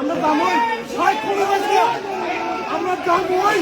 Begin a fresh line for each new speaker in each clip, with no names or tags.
আমরা দামই ছয় কোটি টাকা আমরা দামই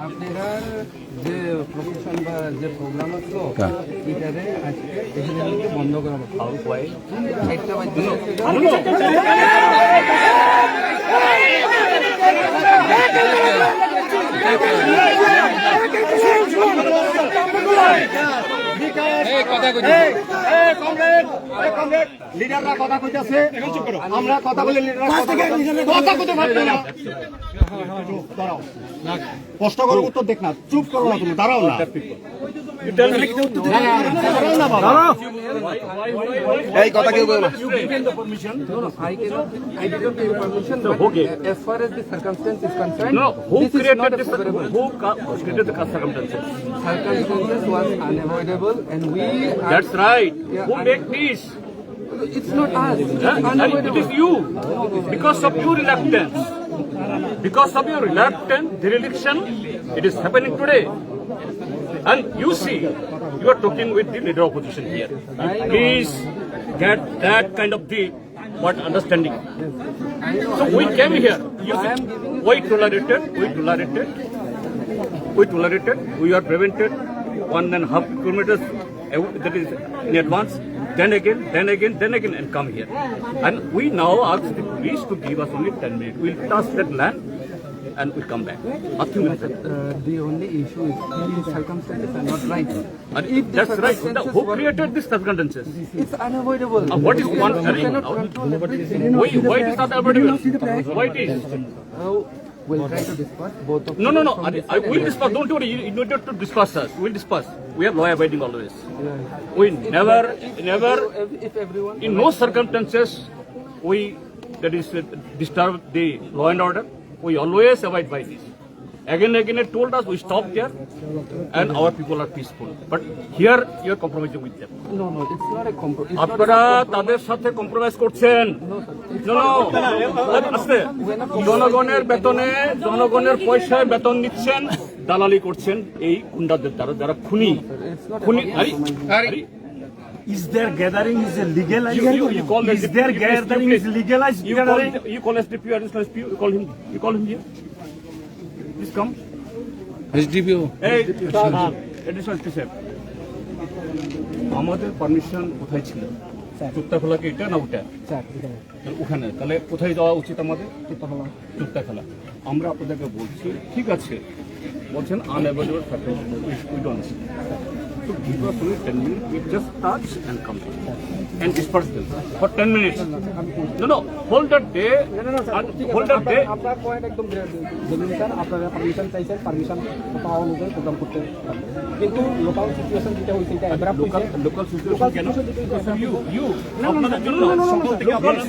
আপনার যে প্রফেশন বা যে প্রোগ্রাম আছে এটারে আজকে বন্ধ করা
লিডাররা কথা কইতাছে আমরা কথা বলে কথা কইতে পারবো না। কষ্ট করে উত্তর দেখ না, চুপ করো না, তুমি দাঁড়াও না,
এই কথা কেউ বলে না।
I didn't give permission, but as far as the circumstance is concerned,
Who
this is
created
not a
this?
favorable.
Who created the circumstances?
Circumstances was unavoidable, and we.
That's right.
Yeah,
Who make this?
It's not us. It's
And it
unavoidable.
is you. Because of your reluctance. Because of your reluctance, the election, it is happening today. And you see, you are talking with the leader opposition here. Please get that kind of the what understanding. So we came here. You see, we tolerated. We are prevented 1.5 kilometers that is in advance. Then again, and come here. And we now ask the police to give us only 10 minutes. We'll touch that land and we come back. Nothing will happen.
The only issue is the circumstances are not right.
And
If the
that's right.
circumstances
Who
were-
created these circumstances?
It's unavoidable.
What is one?
We cannot control everything.
Why it is not available? Why it is?
We'll try to discuss both of
No.
from the
I will discuss. Don't worry. You don't have to discuss us. We'll discuss. We are law abiding always. We never,
If everyone.
in no circumstances, we that is disturb the law and order. We always abide by this. Again, it told us we stop there, and our people are peaceful. But here you are compromising with them.
No, it's not a compromise.
আপনারা তাদের সাথে compromise করছেন। আস্তে জনগণের বেতনে জনগণের পয়সায় বেতন নিচ্ছেন, দালালি করছেন এই গুন্ডাদের দ্বারা, যারা খুনি।
Is their gathering is a legalized?
You call
Is their gathering is legalized?
You call SDP or SDP, you call him here. Please come.
SDPO
Hey, additional SP সাহেব, আমাদের পারমিশন কোথায় ছিল? চুক্তা কি এটা না ওটা? ওখানে তাহলে কোথায় যাওয়া উচিত আমাদের? চুক্তা খেলা। আমরা আপনাদেরকে বলছি ঠিক আছে, বলছেন unavailable factor, we don't see. So give us only 10 minutes, we just touch and come and disperse them for 10 minutes. No, hold that day, hold that day.
আপনার পয়েন্ট একদম জেনুইন স্যার, আপনারা পারমিশন চাইছেন, permission পাওয়া অনুযায়ী programme করতে পারবেন, কিন্তু local situation যেটা হয়েছে এটা অ্যাব্রাপ্ট হয়েছে।
লোকাল সিচুয়েশন কেন? You আপনাদের জন্য সকল থেকে আপনারা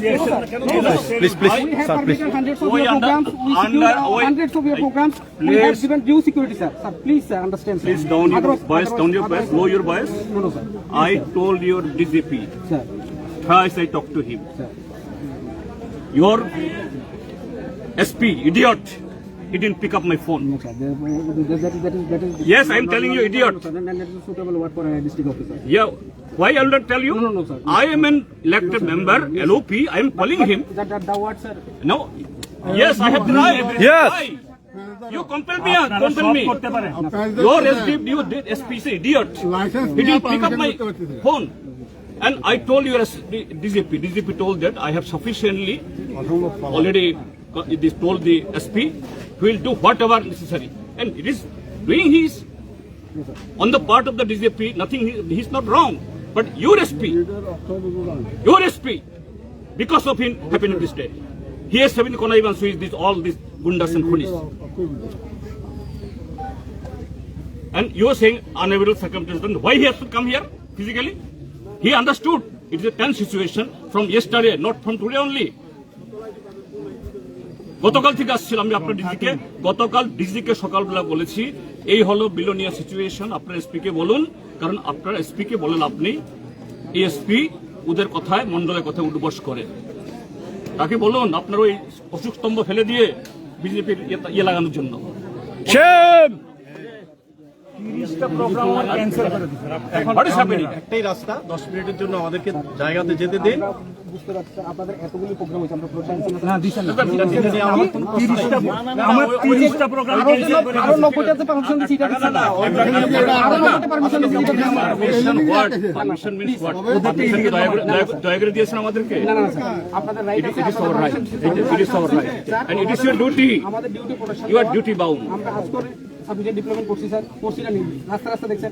please
We have
sir please
permission hundreds of your programs. We secure hundreds of your programs. We have given due security, sir. Sir, please understand. Sir.
Please down your voice, down your voice. lower your voice.
No, sir.
I told your DGP.
Sir.
Twice I talked to him.
Sir.
Your SP, idiot. He didn't pick up my phone.
No, sir. That is.
Yes, I am telling you, idiot.
No, sir. Then that is a suitable word for a district officer.
Yeah. Why I will not tell you?
No, sir.
I am an elected member, LOP. I am calling him.
That word, sir.
No. Yes, I have the right.
Yes.
Why? You compel me. Your SP is idiot. He didn't pick up my phone. And I told you as DGP. DGP told that I have sufficiently already told the SP. He will do whatever necessary. And it is doing his. On the part of the DGP, nothing, he's not wrong. But your SP, because of him happening this day. He has having connivance with all these gundas and khunis. And you are saying unavoidable circumstances. Why he has to come here physically? He understood it is a tense situation from yesterday, not from today only. গতকাল থেকে আসছিলাম আমি আপনার ডিজিকে, গতকাল ডিজিকে সকালবেলা বলেছি এই হলো বিলোনিয়া সিচুয়েশন, আপনার এসপিকে বলুন, কারণ আপনার এসপিকে বলেন আপনি এই এসপি ওদের কথায় মন্ডলের কথায় উদ্বস করে, তাকে বলুন আপনার ওই অশোক স্তম্ভ ফেলে দিয়ে বিজেপির ইয়ে লাগানোর জন্য।
একটাই রাস্তা, 10 মিনিটের জন্য আমাদেরকে জায়গাতে যেতে দিন।
বুঝতে পারছি স্যার, আপনাদের এতগুলি প্রোগ্রাম হয়েছে, আমরা প্রোগ্রাম
আমার 30টা প্রোগ্রাম
আরো 90টাতে পারমিশন দিছি, এটা দিচ্ছেন না। আরো 90টা পারমিশন দিছি, এটা দিচ্ছেন না।
Permission means what? দয়া করে দিয়েছেন আমাদেরকে?
না স্যার, আপনাদের রাইট আছে,
It is our right. It is our right. And it is your duty.
আমাদের duty protection.
You are duty bound.
আমরা আজ করে সাবজেক্ট ডিপ্লোমেন্ট করছি স্যার, করছি না, রাস্তা দেখছেন।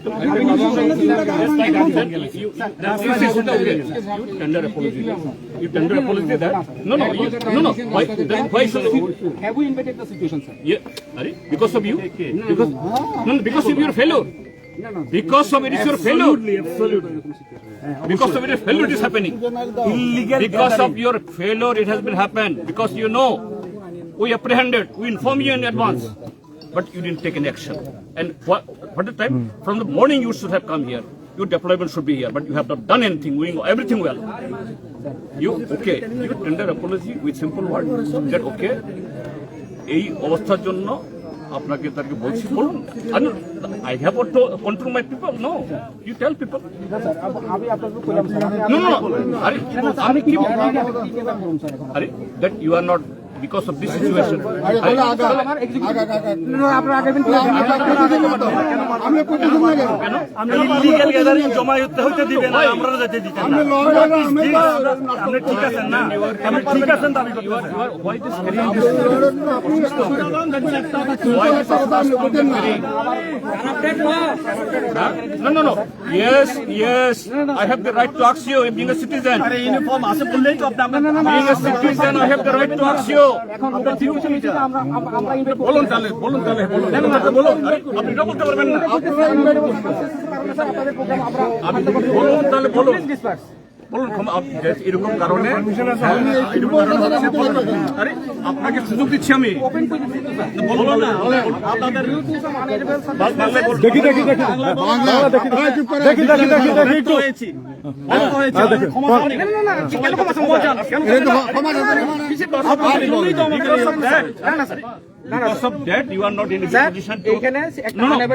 You tender apology. You tender apology that? No. Why so?
Have we invited the situation, sir?
Yeah. Because of you? Because of your failure. Because of it is your failure. Absolutely. Because of your failure it is happening. Illegal. Because of your failure it has been happened. Because you know, we apprehended, we informed you in advance, but you didn't take any action. And what the time? From the morning you should have come here. Your deployment should be here, but you have not done anything, doing everything well. You tender apology with simple word that okay, এই অবস্থার জন্য আপনাকে তাকে বলছি বলুন। I have to control my people. No, you tell people.
না sir, আমি আপনাদের কইলাম স্যার,
No.
আমি কি বলবো স্যার এখন?
That you are not because of this situation.
আমার এক্সিকিউটিভ আপনারা আগে দিন
আমি ইলিগ্যাল গ্যাদারিং জমা হতে দিবেন না, আমরা যেতে দিতেন না। আপনি ঠিক আছেন না? আপনি ঠিক আছেন দাবি করতেছেন।
Why this carrying this? Why this No. Yes. I have the right to ask you being a citizen.
Uniform আছে বললেই তো আপনি
Being a citizen, I have the right to ask you.
এখন সিচুয়েশন হচ্ছে আমরা ইনভাইট
বলুন তাহলে বলুন। আপনি এটা বলতে পারবেন না।
আপনাদের প্রোগ্রাম আমরা
বলুন তাহলে বলুন। বলুন এরকম কারণে আরে আপনাকে সুযোগ দিচ্ছি আমি। বলুন না আপনাদের Because of that, you are not in a position to.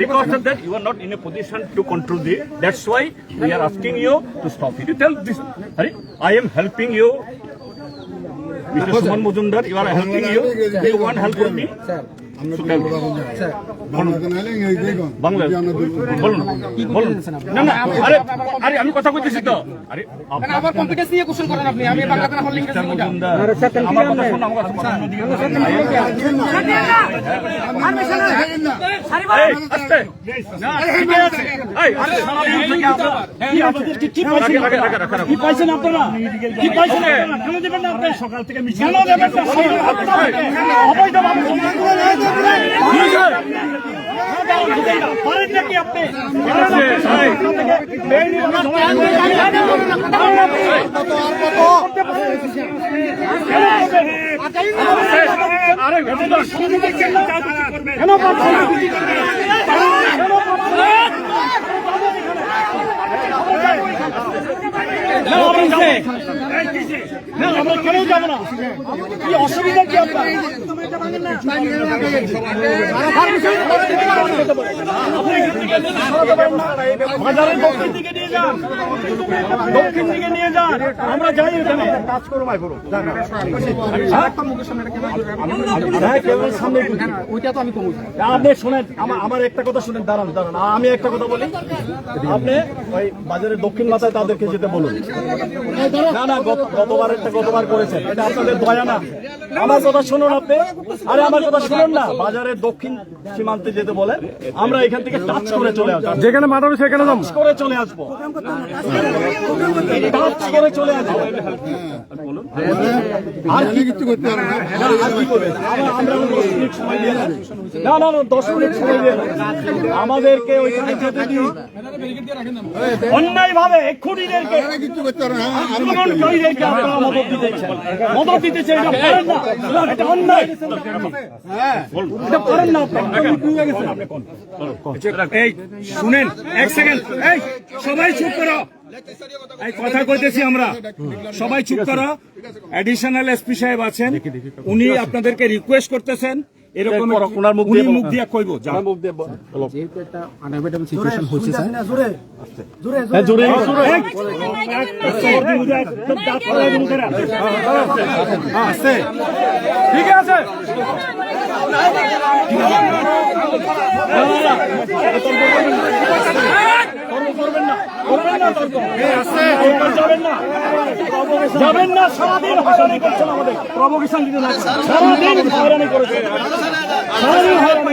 Because of that, you are not in a position to control the. That's why we are asking you to stop it. You tell this. I am helping you, Mr. Suman Mujumdar. You are helping you. Do you want help from me? So tell me. Bangla বলুন না আরে আমি কথা কইতেছি তো। আরে
আবার competence নিয়ে কোশ্চেন করেন আপনি, আমি বাংলাতে না হলে ইংরেজি বলবো।
আমার কথা শুনুন, আমার কথা
কি পাইছেন আপনারা? কি পাইছেন? কেন দেবেন না? আপনি সকাল থেকে মিছিল কেন দেবেন না? পারেন নাকি আপনি? কেন না, আমরা যাবো। এই কিসে? না, আমরা কেন যাবো না? কি অসুবিধা কি আপনার? বাজারের দক্ষিণ দিকে নিয়ে যান, দক্ষিণ দিকে নিয়ে যান, আমরা যাই ওখানে। কাজ করো ভাই করো।
ওইটা তো আমি কমু
আপনি শোনেন, আমার একটা কথা শুনেন, দাঁড়ান দাঁড়ান, আমি একটা কথা বলি। আপনি ওই বাজারের দক্ষিণ মাথায় তাদেরকে যেতে বলুন। না না, গতবার করেছেন, এটা আপনাদের দয়া না। আমার কথা শুনুন আপনি, আরে আমার কথা শুনুন না। বাজারের দক্ষিণ সীমান্তে যেতে বলে, আমরা এখান থেকে টাচ করে চলে আসবো, যেখানে মাঠাবে সেখানে টাচ করে চলে আসবো, টাচ করে চলে আসবো। আর কি কিছু করতে হবে না, আর কি করবে? আমরা 10 মিনিট সময় দিয়ে দেন। না না না, 10 মিনিট সময় দিয়ে দেন। আমাদেরকে ওইখানে যেতে দিন। অন্যায় ভাবে এক্ষুনিদেরকে আন্দোলনকারীদেরকে আপনারা মদত দিতেছেন, মদত দিতেছেন, এটা পারেন না, এটা অন্যায়, এটা পারেন না আপনারা। এই শুনেন, এক সেকেন্ড, এই সবাই চুপ করো, এই কথা কইতেছি আমরা, সবাই চুপ করো। অ্যাডিশনাল এসপি সাহেব আছেন, উনি আপনাদেরকে রিকোয়েস্ট করতেছেন, এরকম ওনার মুখ দিয়ে কইব,
যেহেতু একটা আনএভয়েডেবল সিচুয়েশন হচ্ছে স্যার
ঠিক আছে। যাবেন না, সারাদিন হয়রানি করছেন আমাদের, প্রভোকেশন দিতে না, সারাদিন হয়রানি করেছেন, সারাদিন হয়রানি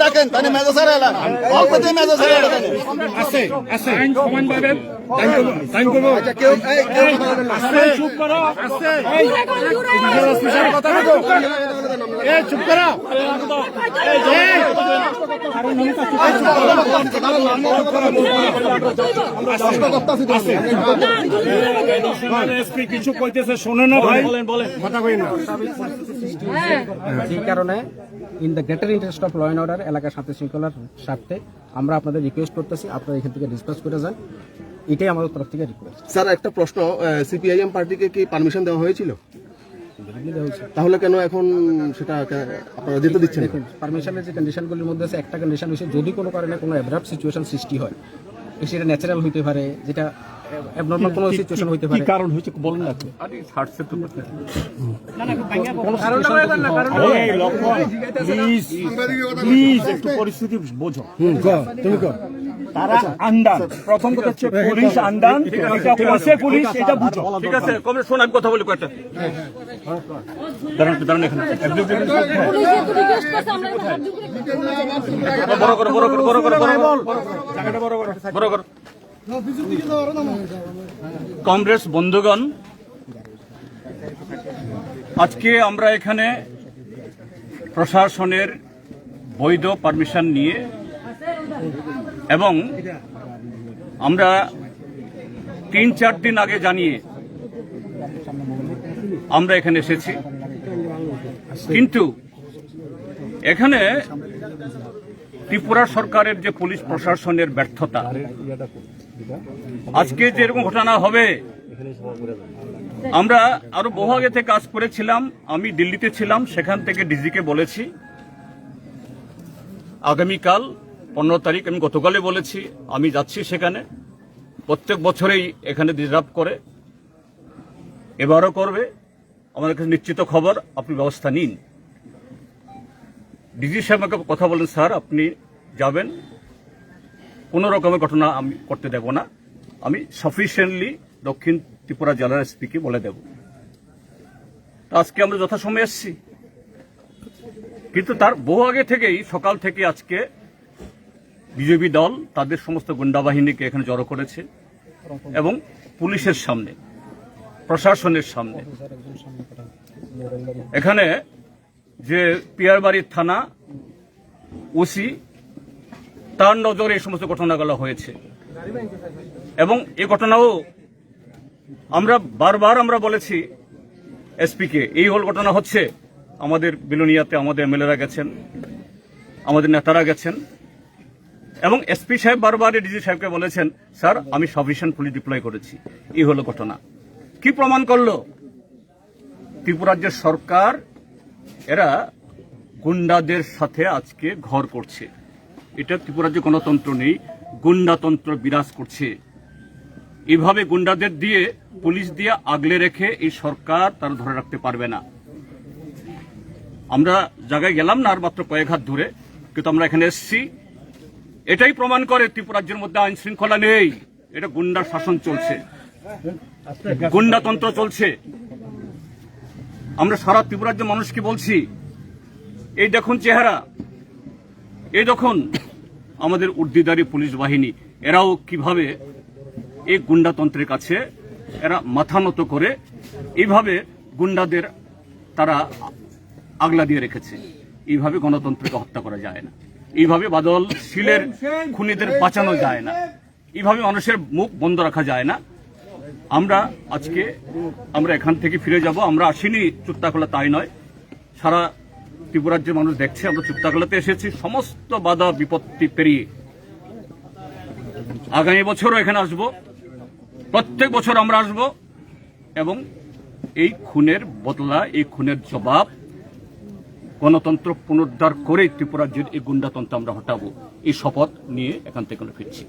ডাকেন তাহলে মেজো স্যার এলাম অল্প দিয়ে মেজো স্যার
আছে আছে সমান ভাবে টাইম করবো। চুপ করো, চুপ করো, কিছু কইতেছে শোনে না ভাই, বলেন কথা কই না।
যেই কারণে in the greater interest of law and order, এলাকার শান্তি শৃঙ্খলার স্বার্থে আমরা আপনাদের রিকোয়েস্ট করতেছি, আপনারা এখান থেকে ডিসপাস করে যান, এটাই আমাদের তরফ থেকে রিকোয়েস্ট।
স্যার একটা প্রশ্ন, সিপিআইএম পার্টিকে কি পারমিশন দেওয়া হয়েছিল? তাহলে কেন এখন সেটা আপনারা যেতে দিচ্ছেন?
দেখুন, পারমিশনের যে কন্ডিশনগুলির মধ্যে আছে, একটা কন্ডিশন হচ্ছে যদি কোনো কারণে কোনো অ্যাব্রাপ্ট সিচুয়েশন সৃষ্টি হয়, সেটা ন্যাচারাল হইতে পারে, যেটা অ্যাবনর্মাল কোনো সিচুয়েশন হইতে পারে।
কারণ হয়েছে বলেন না, প্লিজ একটু পরিস্থিতি বোঝো। তুমি তারা আন্ডান, প্রথম কথা হচ্ছে পুলিশ আন্ডান, এটা হচ্ছে পুলিশ, এটা বুঝো।
ঠিক আছে, কমে শোন, আমি কথা বলি কয়েকটা। দাঁড়ান দাঁড়ান, এখানে বড় করো, বড় করো, বড় করো, জায়গাটা বড় করো, বড় করো। কংগ্রেস বন্ধুগণ, আজকে আমরা এখানে প্রশাসনের বৈধ পারমিশন নিয়ে এবং আমরা 3-4 দিন আগে জানিয়ে আমরা এখানে এসেছি, কিন্তু এখানে ত্রিপুরা সরকারের যে পুলিশ প্রশাসনের ব্যর্থতা, আজকে যেরকম ঘটনা হবে, আমরা আরো বহু আগে থেকে কাজ করেছিলাম। আমি দিল্লিতে ছিলাম, সেখান থেকে ডিজিকে বলেছি আগামীকাল 15 তারিখ, আমি গতকালে বলেছি আমি যাচ্ছি সেখানে। প্রত্যেক বছরেই এখানে ডিজার্ভ করে, এবারও করবে। আমাদের কাছে নিশ্চিত খবর, আপনি ব্যবস্থা নিন। ডিজি সাহেব আমাকে কথা বলেন, স্যার আপনি যাবেন, কোনো রকমের ঘটনা আমি করতে দেব না, আমি সাফিসিয়েন্টলি দক্ষিণ ত্রিপুরা জেলার এসপিকে বলে দেব। আজকে আমরা যথাসময়ে এসেছি, কিন্তু তার বহু আগে থেকেই, সকাল থেকে আজকে বিজেপি দল তাদের সমস্ত গুন্ডা বাহিনীকে এখানে জড়ো করেছে এবং পুলিশের সামনে, প্রশাসনের সামনে, এখানে যে পিয়ারবাড়ির থানা ওসি, তার নজরে এই সমস্ত ঘটনাগুলো হয়েছে। এবং এই ঘটনাও আমরা বারবার বলেছি এসপিকে, এই হল ঘটনা হচ্ছে, আমাদের বিলোনিয়াতে আমাদের এমএলএরা গেছেন, আমাদের নেতারা গেছেন, এবং এসপি সাহেব বারবার ডিজি সাহেবকে বলেছেন, স্যার আমি সাফিসিয়েন্ট পুলিশ ডিপ্লয় করেছি। এই হলো ঘটনা। কি প্রমাণ করলো? ত্রিপুরা রাজ্যের সরকার এরা গুন্ডাদের সাথে আজকে ঘর করছে। এটা ত্রিপুরা রাজ্যে গণতন্ত্র নেই, গুন্ডাতন্ত্র বিরাজ করছে। এইভাবে গুন্ডাদের দিয়ে, পুলিশ দিয়ে আগলে রেখে এই সরকার তারা ধরে রাখতে পারবে না। আমরা জায়গায় গেলাম না আর মাত্র কয়েক হাত দূরে, কিন্তু আমরা এখানে এসেছি, এটাই প্রমাণ করে ত্রিপুরা রাজ্যের মধ্যে আইন শৃঙ্খলা নেই। এটা গুন্ডার শাসন চলছে, গুন্ডাতন্ত্র চলছে। আমরা সারা ত্রিপুরা রাজ্যের মানুষকে বলছি, এই দেখুন চেহারা, এই দেখুন আমাদের উর্দিদারি পুলিশ বাহিনী, এরাও কিভাবে এই গুন্ডাতন্ত্রের কাছে এরা মাথা নত করে এইভাবে গুন্ডাদের তারা আগলা দিয়ে রেখেছে। এইভাবে গণতন্ত্রকে হত্যা করা যায় না, এইভাবে বাদল শিলের খুনিদের বাঁচানো যায় না, এইভাবে মানুষের মুখ বন্ধ রাখা যায় না। আমরা এখান থেকে ফিরে যাব। আমরা আসিনি চুত্তাখোলা, তাই নয়, সারা ত্রিপুরা রাজ্যের মানুষ দেখছে আমরা চুত্তাখোলাতে এসেছি সমস্ত বাধা বিপত্তি পেরিয়ে। আগামী বছরও এখানে আসব, প্রত্যেক বছর আমরা আসব, এবং এই খুনের বদলা, এই খুনের জবাব গণতন্ত্র পুনরুদ্ধার করে ত্রিপুরা রাজ্যের এই গুন্ডাতন্ত্র আমরা হটাবো। এই শপথ নিয়ে এখান থেকে ফিরছি।